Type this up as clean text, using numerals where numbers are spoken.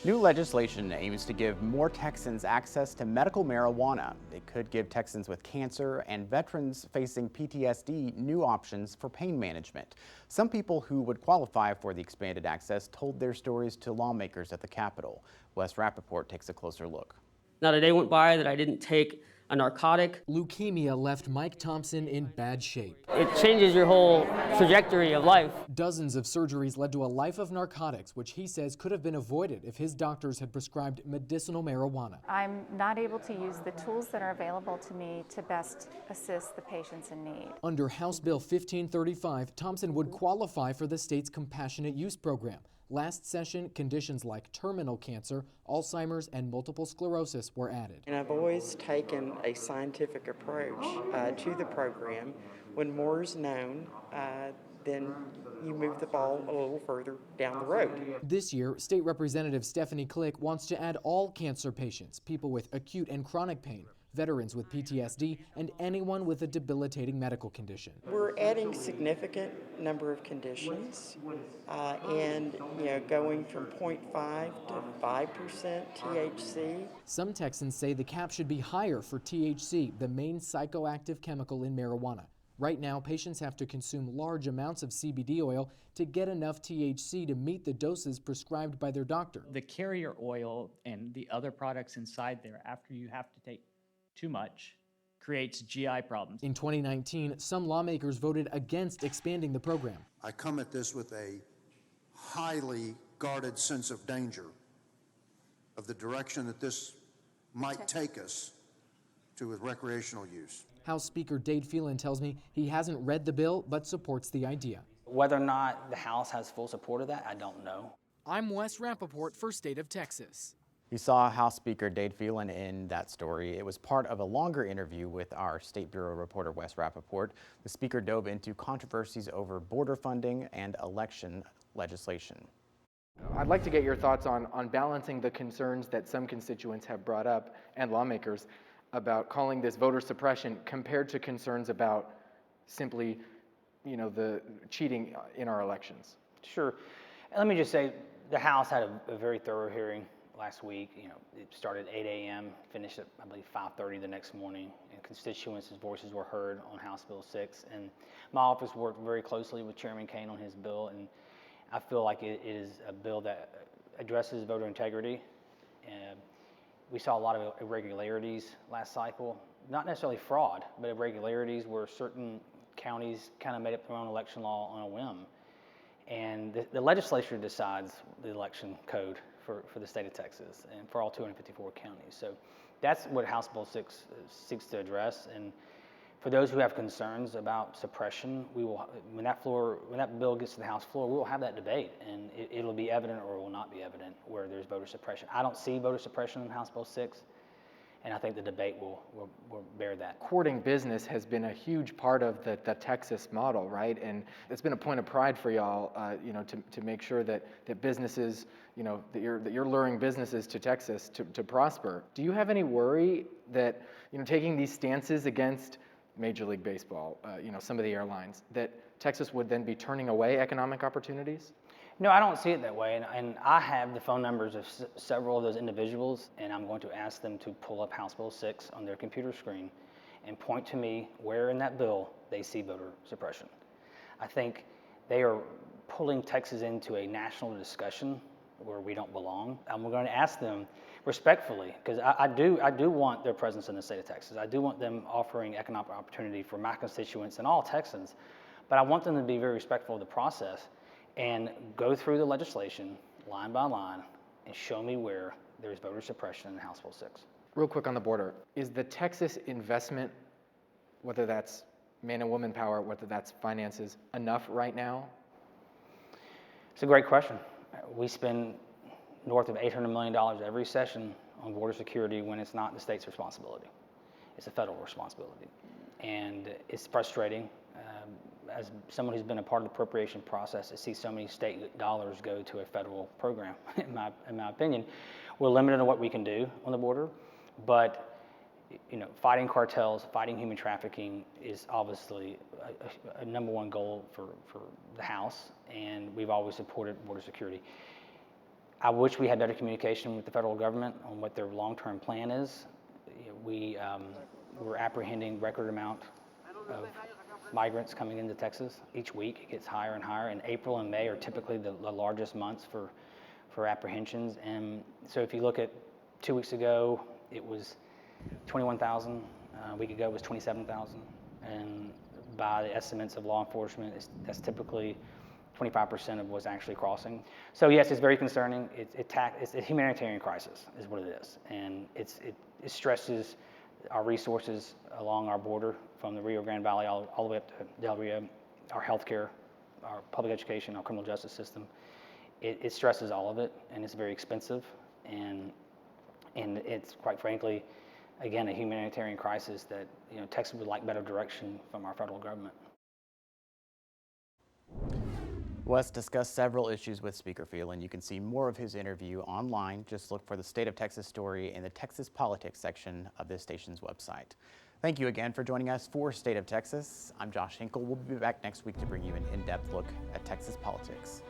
New legislation aims to give more Texans access to medical marijuana. It could give Texans with cancer and veterans facing PTSD new options for pain management. Some people who would qualify for the expanded access told their stories to lawmakers at the Capitol. Wes Rappaport takes a closer look. Not a day went by that I didn't take a narcotic. Leukemia left Mike Thompson in bad shape. It changes your whole trajectory of life. Dozens of surgeries led to a life of narcotics, which he says could have been avoided if his doctors had prescribed medicinal marijuana. I'm not able to use the tools that are available to me to best assist the patients in need. Under House Bill 1535, Thompson would qualify for the state's compassionate use program. Last session, conditions like terminal cancer, Alzheimer's, and multiple sclerosis were added. And I've always taken a scientific approach to the program. When more is known, then you move the ball a little further down the road. This year, State Representative Stephanie Click wants to add all cancer patients, people with acute and chronic pain, veterans with PTSD, and anyone with a debilitating medical condition. We're adding significant number of conditions, and going from 0.5 to 5% THC. Some Texans say the cap should be higher for THC, the main psychoactive chemical in marijuana. Right now, patients have to consume large amounts of CBD oil to get enough THC to meet the doses prescribed by their doctor. The carrier oil and the other products inside there, after you have to take too much, creates GI problems. In 2019, some lawmakers voted against expanding the program. I come at this with a highly guarded sense of danger of the direction that this might take us to with recreational use. House Speaker Dade Phelan tells me he hasn't read the bill but supports the idea. Whether or not the House has full support of that, I don't know. I'm Wes Rappaport for State of Texas. You saw House Speaker Dade Phelan in that story. It was part of a longer interview with our State Bureau reporter Wes Rappaport. The speaker dove into controversies over border funding and election legislation. I'd like to get your thoughts on balancing the concerns that some constituents have brought up and lawmakers about calling this voter suppression compared to concerns about simply, the cheating in our elections. Sure. And let me just say, the House had a very thorough hearing last week. It started at 8 a.m., finished at, I believe, 5:30 the next morning, and constituents' voices were heard on House Bill 6. And my office worked very closely with Chairman Kane on his bill, and I feel like it is a bill that addresses voter integrity. We saw a lot of irregularities last cycle, not necessarily fraud, but irregularities where certain counties kind of made up their own election law on a whim. And the legislature decides the election code for the state of Texas and for all 254 counties. So that's what House Bill 6 seeks to address. And for those who have concerns about suppression, we will, when that bill gets to the House floor, we will have that debate, and it'll be evident or it will not be evident where there's voter suppression. I don't see voter suppression in House Bill 6, and I think the debate will bear that. Courting business has been a huge part of the Texas model, right? And it's been a point of pride for y'all, to make sure that businesses, that you're luring businesses to Texas to prosper. Do you have any worry that, taking these stances against Major League Baseball, some of the airlines, that Texas would then be turning away economic opportunities? No, I don't see it that way, and I have the phone numbers of several of those individuals, and I'm going to ask them to pull up House Bill 6 on their computer screen and point to me where in that bill they see voter suppression. I think they are pulling Texas into a national discussion where we don't belong. And we're going to ask them respectfully, because I do want their presence in the state of Texas. I do want them offering economic opportunity for my constituents and all Texans, but I want them to be very respectful of the process and go through the legislation line by line and show me where there's voter suppression in House Bill 6. Real quick on the border, is the Texas investment, whether that's man and woman power, whether that's finances, enough right now? It's a great question. We spend north of $800 million every session on border security when it's not the state's responsibility. It's a federal responsibility. And it's frustrating. As someone who's been a part of the appropriation process, to see so many state dollars go to a federal program, in my opinion. We're limited on what we can do on the border, but fighting cartels, fighting human trafficking is obviously a number one goal for the House, and we've always supported border security. I wish we had better communication with the federal government on what their long-term plan is. You know, we're apprehending record amount of migrants coming into Texas each week. It gets higher and higher, and April and May are typically the largest months for apprehensions. And so if you look at 2 weeks ago, it was 21,000. A week ago it was 27,000. And by the estimates of law enforcement, that's typically 25% of what's actually crossing. So yes, it's very concerning. It's a humanitarian crisis is what it is. And it stresses our resources along our border from the Rio Grande Valley all the way up to Del Rio, our healthcare, our public education, our criminal justice system. It stresses all of it, and it's very expensive. And it's, quite frankly, again, a humanitarian crisis that, you know, Texas would like better direction from our federal government. Wes discussed several issues with Speaker Phelan. You can see more of his interview online. Just look for the State of Texas story in the Texas Politics section of this station's website. Thank you again for joining us for State of Texas. I'm Josh Hinkle. We'll be back next week to bring you an in-depth look at Texas politics.